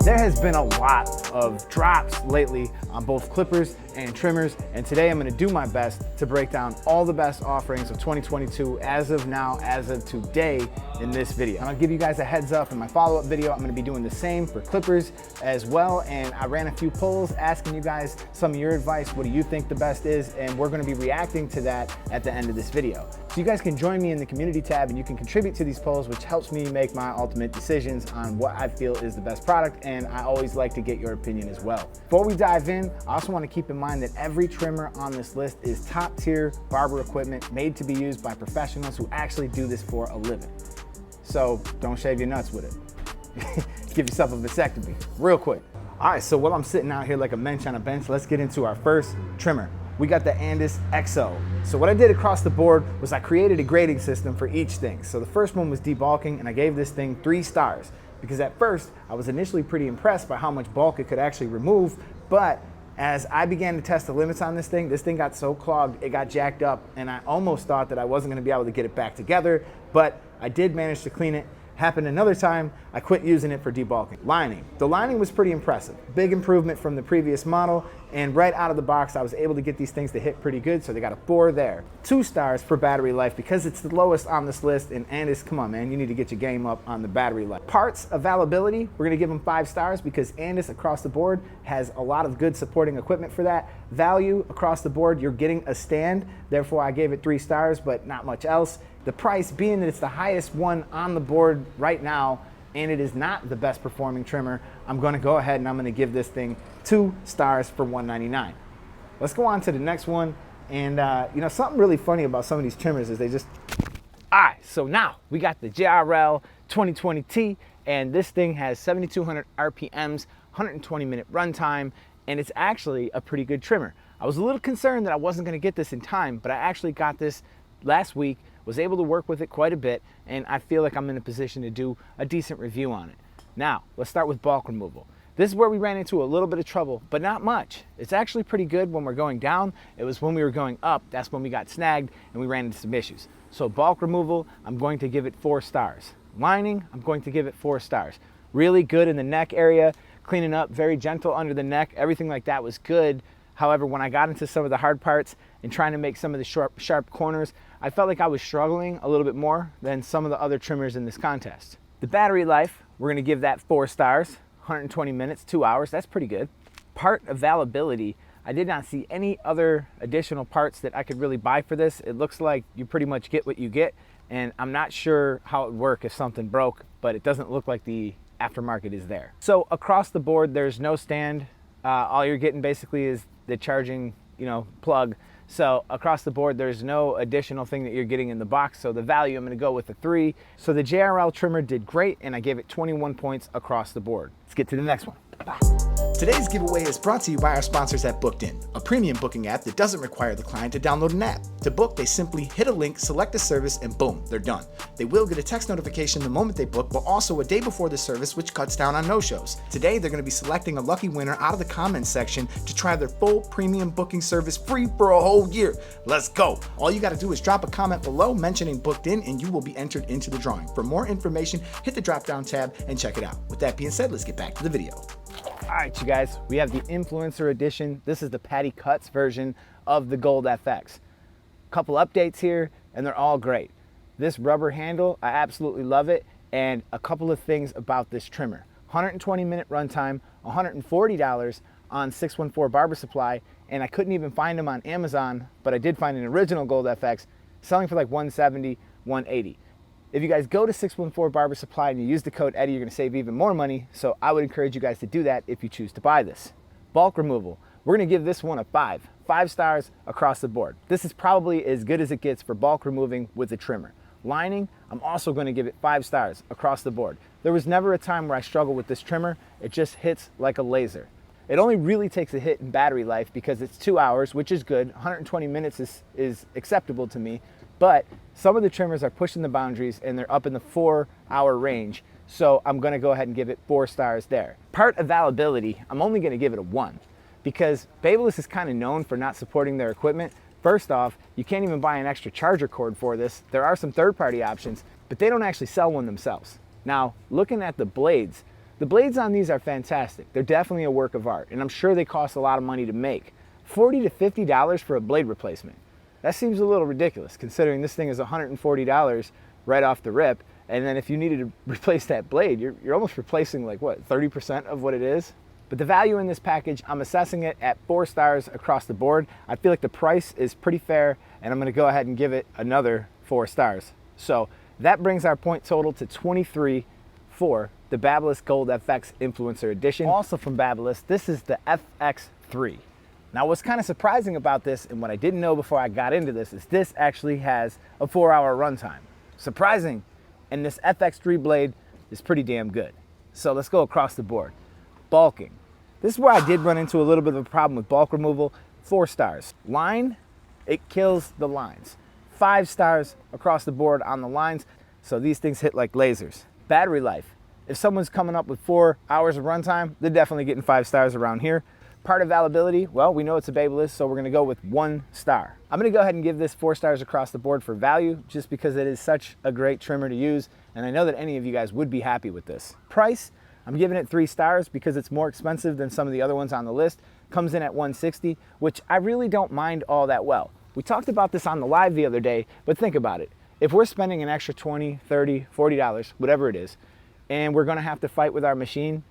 There has been a lot of drops lately on both clippers and trimmers, and today I'm going to do my best to break down all the best offerings of 2022 as of now, as of today in this video. I'll give you guys a heads up in my follow-up video. I'm going to be doing the same for clippers as well, and I ran a few polls asking you guys some of your advice. What do you think the best is? And we're going to be reacting to that at the end of this video. So you guys can join me in the community tab and you can contribute to these polls, which helps me make my ultimate decisions on what I feel is the best product, and I always like to get your opinion as well. Before we dive in, I also want to keep in mind that every trimmer on this list is top tier barber equipment made to be used by professionals who actually do this for a living. So don't shave your nuts with it. Give yourself a vasectomy real quick. All right, so while I'm sitting out here like a mensch on a bench, let's get into our first trimmer. We got the Andis XO. So what I did across the board was I created a grading system for each thing. So the first one was debulking, and I gave this thing 3 stars because at first I was initially pretty impressed by how much bulk it could actually remove, but as I began to test the limits on this thing got so clogged, it got jacked up, and I almost thought that I wasn't gonna be able to get it back together, but I did manage to clean it. Happened another time, I quit using it for debulking. Lining. The lining was pretty impressive. Big improvement from the previous model, and right out of the box, I was able to get these things to hit pretty good, so they got a 4 there. 2 stars for battery life because it's the lowest on this list, and Andis, come on man, you need to get your game up on the battery life. Parts availability, we're gonna give them 5 stars because Andis across the board has a lot of good supporting equipment for that. Value across the board, you're getting a stand, therefore I gave it 3 stars, but not much else. The price being that it's the highest one on the board right now, and it is not the best performing trimmer, I'm gonna go ahead and I'm gonna give this thing 2 stars for $199. Let's go on to the next one. And you know, something really funny about some of these trimmers is they just, all right, so now we got the JRL 2020T, and this thing has 7,200 RPMs, 120-minute runtime, and it's actually a pretty good trimmer. I was a little concerned that I wasn't gonna get this in time, but I actually got this last week, was able to work with it quite a bit, and I feel like I'm in a position to do a decent review on it. Now, let's start with bulk removal. This is where we ran into a little bit of trouble, but not much. It's actually pretty good when we're going down. It was when we were going up, that's when we got snagged and we ran into some issues. So bulk removal, I'm going to give it 4 stars. Lining, I'm going to give it 4 stars. Really good in the neck area, cleaning up, very gentle under the neck, everything like that was good. However, when I got into some of the hard parts and trying to make some of the sharp corners, I felt like I was struggling a little bit more than some of the other trimmers in this contest. The battery life, we're gonna give that 4 stars, 120 minutes, 2 hours, that's pretty good. Part availability, I did not see any other additional parts that I could really buy for this. It looks like you pretty much get what you get, and I'm not sure how it would work if something broke, but it doesn't look like the aftermarket is there. So across the board, there's no stand. All you're getting basically is the charging, plug. So across the board, there's no additional thing that you're getting in the box. So the value, I'm gonna go with a 3. So the JRL trimmer did great, and I gave it 21 points across the board. Let's get to the next one. Bye. Today's giveaway is brought to you by our sponsors at Bookedin, a premium booking app that doesn't require the client to download an app. To book, they simply hit a link, select a service, and boom, they're done. They will get a text notification the moment they book, but also a day before the service, which cuts down on no-shows. Today, they're going to be selecting a lucky winner out of the comments section to try their full premium booking service free for a whole year. Let's go. All you got to do is drop a comment below mentioning Bookedin, and you will be entered into the drawing. For more information, hit the drop-down tab and check it out. With that being said, let's get back to the video. All right, you guys, we have the influencer edition. This is the Patty Cuts version of the GoldFX. Couple updates here, and they're all great. This rubber handle, I absolutely love it, and a couple of things about this trimmer. 120-minute runtime, $140 on 614 Barber Supply, and I couldn't even find them on Amazon, but I did find an original GoldFX selling for like $170, $180. If you guys go to 614 Barber Supply and you use the code Eddie, you're gonna save even more money, so I would encourage you guys to do that if you choose to buy this. Bulk removal, we're gonna give this one a 5. 5 stars across the board. This is probably as good as it gets for bulk removing with a trimmer. Lining, I'm also gonna give it 5 stars across the board. There was never a time where I struggled with this trimmer. It just hits like a laser. It only really takes a hit in battery life because it's 2 hours, which is good. 120 minutes is acceptable to me. But some of the trimmers are pushing the boundaries and they're up in the 4-hour range. So I'm gonna go ahead and give it 4 stars there. Part availability, I'm only gonna give it a 1 because Babyliss is kind of known for not supporting their equipment. First off, you can't even buy an extra charger cord for this. There are some third-party options, but they don't actually sell one themselves. Now, looking at the blades, The blades on these are fantastic. They're definitely a work of art, and I'm sure they cost a lot of money to make. $40 to $50 for a blade replacement. That seems a little ridiculous considering this thing is $140 right off the rip, and then if you needed to replace that blade, you're almost replacing like what, 30% of what it is? But the value in this package, I'm assessing it at 4 stars across the board. I feel like the price is pretty fair, and I'm gonna go ahead and give it another 4 stars. So that brings our point total to 23 for the Babyliss GoldFX Influencer Edition. Also from Babyliss, this is the FX3. Now what's kind of surprising about this, and what I didn't know before I got into this, is this actually has a 4-hour runtime. Surprising, and this FX3 blade is pretty damn good. So let's go across the board. Bulking. This is where I did run into a little bit of a problem with bulk removal. 4 stars. Line, it kills the lines. 5 stars across the board on the lines, so these things hit like lasers. Battery life. If someone's coming up with 4 hours of runtime, they're definitely getting 5 stars around here. Part availability, well, we know it's a Babyliss, so we're gonna go with 1 star. I'm gonna go ahead and give this 4 stars across the board for value, just because it is such a great trimmer to use, and I know that any of you guys would be happy with this. Price, I'm giving it 3 stars because it's more expensive than some of the other ones on the list. Comes in at $160, which I really don't mind all that well. We talked about this on the live the other day, but think about it. If we're spending an extra $20, $30, $40, whatever it is, and we're gonna have to fight with our machine,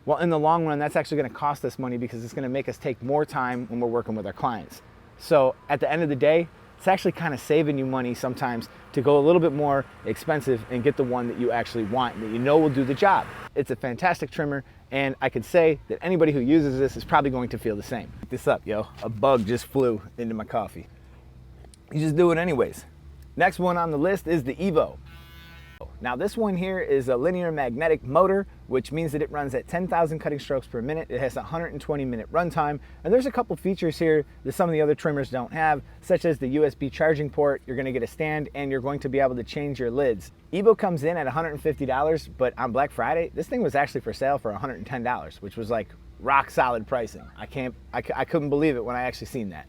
well, in the long run, that's actually gonna cost us money because it's gonna make us take more time when we're working with our clients. So at the end of the day, it's actually kind of saving you money sometimes to go a little bit more expensive and get the one that you actually want and that you know will do the job. It's a fantastic trimmer, and I could say that anybody who uses this is probably going to feel the same. Pick this up, yo. A bug just flew into my coffee. You just do it anyways. Next one on the list is the Evo. Now this one here is a linear magnetic motor, which means that it runs at 10,000 cutting strokes per minute. It has a 120-minute runtime, and there's a couple features here that some of the other trimmers don't have, such as the USB charging port. You're gonna get a stand, and you're going to be able to change your lids. Evo comes in at $150, but on Black Friday, this thing was actually for sale for $110, which was like rock solid pricing. I couldn't believe it when I actually seen that.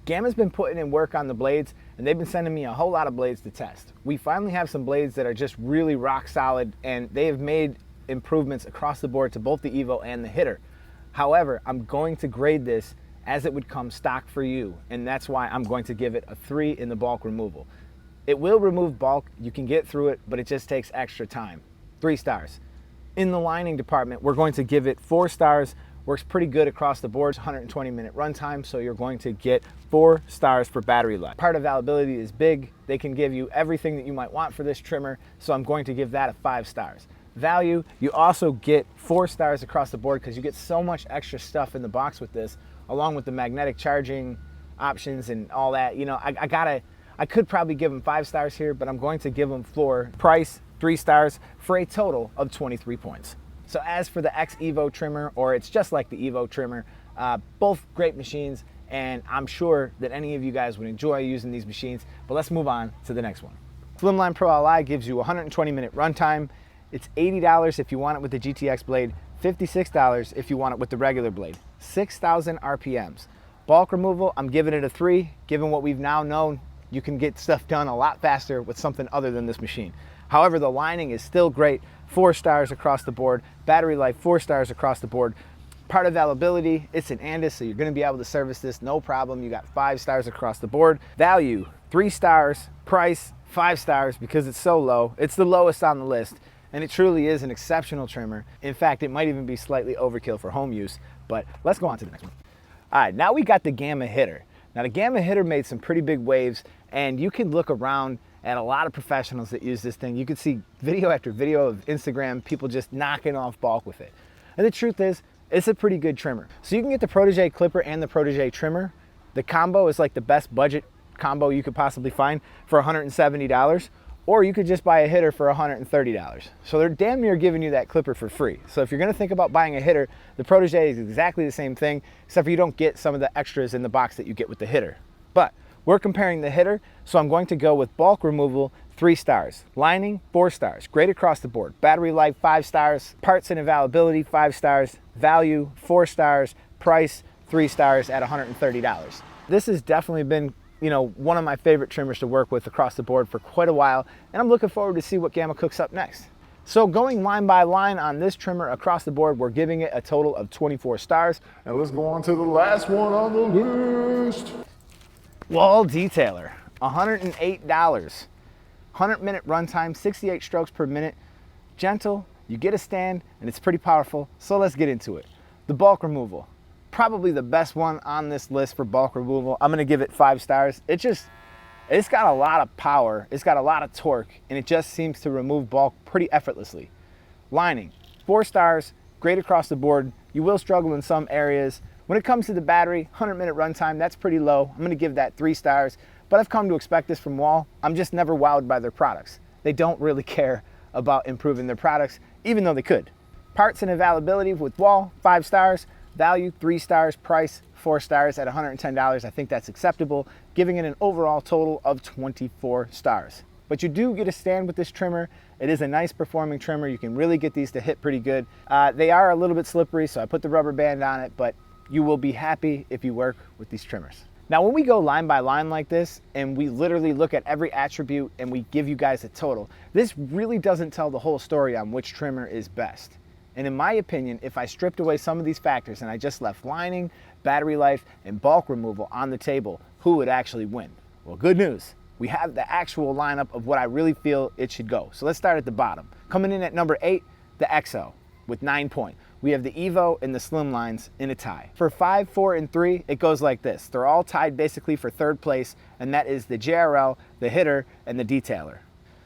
Gamma's been putting in work on the blades, and they've been sending me a whole lot of blades to test. We finally have some blades that are just really rock solid, and they have made improvements across the board to both the Evo and the Hitter. However, I'm going to grade this as it would come stock for you, and that's why I'm going to give it a 3 in the bulk removal. It will remove bulk, you can get through it, but it just takes extra time. 3 stars. In the lining department, we're going to give it 4 stars. Works pretty good across the board. 120-minute runtime, so you're going to get 4 stars for battery life. Part availability is big. They can give you everything that you might want for this trimmer, so I'm going to give that a 5 stars. Value, you also get 4 stars across the board because you get so much extra stuff in the box with this, along with the magnetic charging options and all that. You know, I could probably give them 5 stars here, but I'm going to give them floor price 3 stars for a total of 23 points. So as for the X Evo trimmer, or it's just like the Evo trimmer, both great machines, and I'm sure that any of you guys would enjoy using these machines, but let's move on to the next one. Slimline Pro Li gives you a 120-minute runtime. It's $80 if you want it with the GTX blade, $56 if you want it with the regular blade, 6,000 RPMs. Bulk removal, I'm giving it a 3, given what we've now known, you can get stuff done a lot faster with something other than this machine. However, the lining is still great, 4 stars across the board. Battery life, 4 stars across the board. Part availability, it's an Andis, so you're gonna be able to service this, no problem. You got 5 stars across the board. Value, 3 stars. Price, 5 stars because it's so low. It's the lowest on the list, and it truly is an exceptional trimmer. In fact, it might even be slightly overkill for home use, but let's go on to the next one. All right, now we got the Gamma Hitter. Now the Gamma Hitter made some pretty big waves, and you can look around at a lot of professionals that use this thing. You can see video after video of Instagram, people just knocking off bulk with it. And the truth is, it's a pretty good trimmer. So you can get the Protege clipper and the Protege trimmer. The combo is like the best budget combo you could possibly find for $170, or you could just buy a hitter for $130. So they're damn near giving you that clipper for free. So if you're gonna think about buying a hitter, the Protege is exactly the same thing, except for you don't get some of the extras in the box that you get with the hitter. But we're comparing the hitter, so I'm going to go with bulk removal, 3 stars. Lining, 4 stars. Great across the board. Battery life, 5 stars. Parts and availability, 5 stars. Value, 4 stars. Price, 3 stars at $130. This has definitely been, you know, one of my favorite trimmers to work with across the board for quite a while, and I'm looking forward to see what Gamma cooks up next. So going line by line on this trimmer across the board, we're giving it a total of 24 stars. And let's go on to the last one on the list. Wall Detailer, $108. 100-minute runtime, 68 strokes per minute. Gentle, you get a stand, and it's pretty powerful, so let's get into it. The bulk removal, probably the best one on this list for bulk removal. I'm gonna give it 5 stars. It's got a lot of power, it's got a lot of torque, and it just seems to remove bulk pretty effortlessly. Lining, 4 stars, great across the board. You will struggle in some areas. When it comes to the battery, 100-minute runtime, that's pretty low. I'm gonna give that 3 stars, but I've come to expect this from Wall. I'm just never wowed by their products. They don't really care about improving their products, even though they could. Parts and availability with Wall, 5 stars. Value, 3 stars. Price, 4 stars at $110. I think that's acceptable, giving it an overall total of 24 stars. But you do get a stand with this trimmer. It is a nice performing trimmer. You can really get these to hit pretty good. They are a little bit slippery, so I put the rubber band on it, but you will be happy if you work with these trimmers. Now, when we go line by line like this, and we literally look at every attribute and we give you guys a total, this really doesn't tell the whole story on which trimmer is best. And in my opinion, if I stripped away some of these factors and I just left lining, battery life, and bulk removal on the table, who would actually win? Well, good news. We have the actual lineup of what I really feel it should go. So let's start at the bottom. Coming in at number 8, the XO with 9 points. We have the Evo and the Slimlines in a tie. For 5, 4, and 3, it goes like this. They're all tied basically for 3rd place, and that is the JRL, the Hitter, and the Detailer.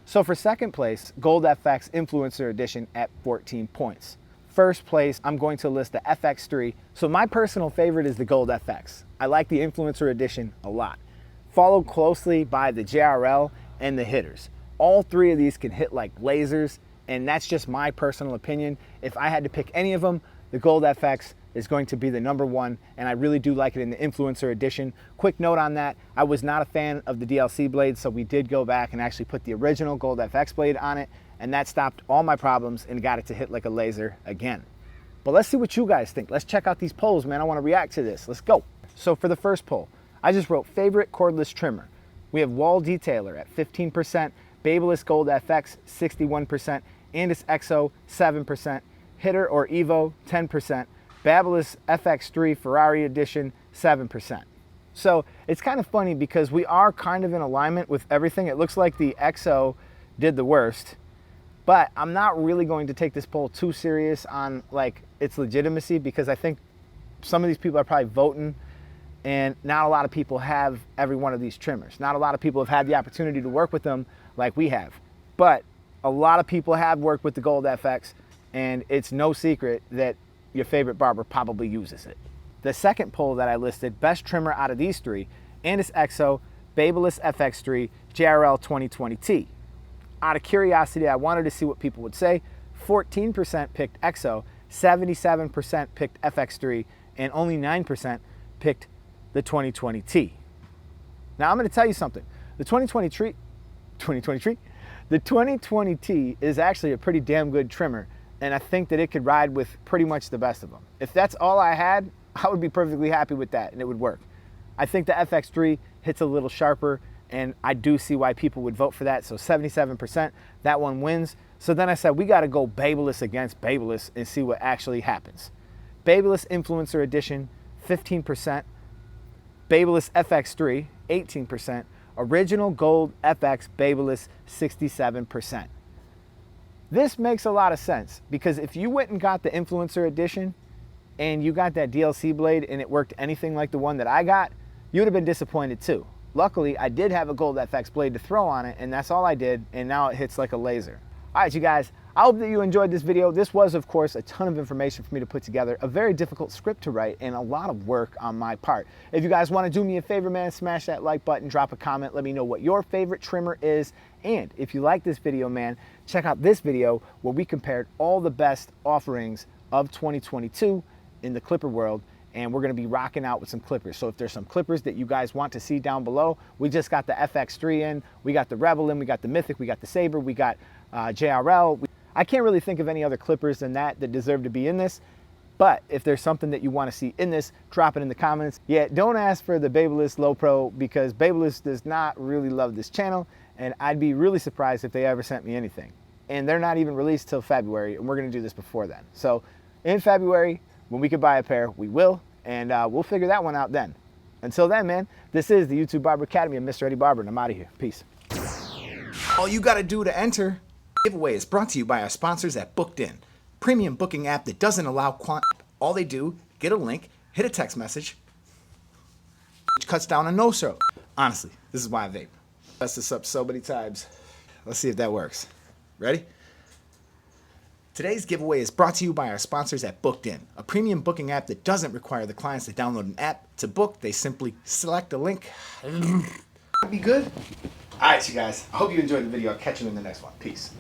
So for 2nd place, GoldFX Influencer Edition at 14 points. 1st place, I'm going to list the FX3. So my personal favorite is the GoldFX. I like the Influencer Edition a lot. Followed closely by the JRL and the Hitters. All 3 of these can hit like lasers, and that's just my personal opinion. If I had to pick any of them, the GoldFX is going to be the number 1, and I really do like it in the Influencer Edition. Quick note on that, I was not a fan of the DLC blade, so we did go back and actually put the original GoldFX blade on it, and that stopped all my problems and got it to hit like a laser again. But let's see what you guys think. Let's check out these polls, man. I want to react to this. Let's go. So for the first poll, I just wrote favorite cordless trimmer. We have Wall Detailer at 15%, Babyliss GoldFX 61%, Andis XO 7%, Hitter or Evo 10%, Babyliss FX3 Ferrari Edition 7%. So it's kind of funny because we are kind of in alignment with everything. It looks like the XO did the worst, but I'm not really going to take this poll too serious on like its legitimacy, because I think some of these people are probably voting and not a lot of people have every one of these trimmers. Not a lot of people have had the opportunity to work with them like we have, but a lot of people have worked with the GoldFX, and it's no secret that your favorite barber probably uses it. The second poll that I listed, best trimmer out of these 3, Andis XO, Babyliss FX3, JRL 2020T. Out of curiosity, I wanted to see what people would say. 14% picked XO, 77% picked FX3, and only 9% picked the 2020T. Now I'm going to tell you something. The 2020T is actually a pretty damn good trimmer, and I think that it could ride with pretty much the best of them. If that's all I had, I would be perfectly happy with that, and it would work. I think the FX3 hits a little sharper, and I do see why people would vote for that. So 77%, that one wins. So then I said, we got to go Babyliss against Babyliss and see what actually happens. Babyliss Influencer Edition, 15%. Babyliss FX3, 18%. Original Gold FX Babyliss, 67%. This makes a lot of sense, because if you went and got the Influencer Edition and you got that DLC blade and it worked anything like the one that I got, you'd have been disappointed too. Luckily, I did have a GoldFX blade to throw on it, and that's all I did, and now it hits like a laser. All right, you guys, I hope that you enjoyed this video. This was, of course, a ton of information for me to put together, a very difficult script to write, and a lot of work on my part. If you guys want to do me a favor, man, smash that like button, drop a comment, let me know what your favorite trimmer is, and if you like this video, man, check out this video where we compared all the best offerings of 2022 in the clipper world, and we're going to be rocking out with some clippers. So if there's some clippers that you guys want to see down below, we just got the FX3 in, we got the Rebel in, we got the Mythic, we got the Saber, we got JRL. I can't really think of any other clippers than that deserve to be in this, but if there's something that you want to see in this, drop it in the comments. Yeah, don't ask for the Babyliss Low Pro, because Babyliss does not really love this channel, and I'd be really surprised if they ever sent me anything. and they're not even released till February, and we're gonna do this before then. So in February, when we could buy a pair, we will, and we'll figure that one out then. Until then, man, this is the YouTube Barber Academy of Mr. Eddie Barber, and I'm out of here. Peace. All you gotta do to enter giveaway is brought to you by our sponsors at Bookedin, premium booking app that doesn't allow all they do, get a link, hit a text message, which cuts down on no-show. Honestly, this is why I vape. Messed this up so many times. Let's see if that works. Ready? Today's giveaway is brought to you by our sponsors at Bookedin, a premium booking app that doesn't require the clients to download an app. To book, they simply select a link. Be good? All right, you guys. I hope you enjoyed the video. I'll catch you in the next one. Peace.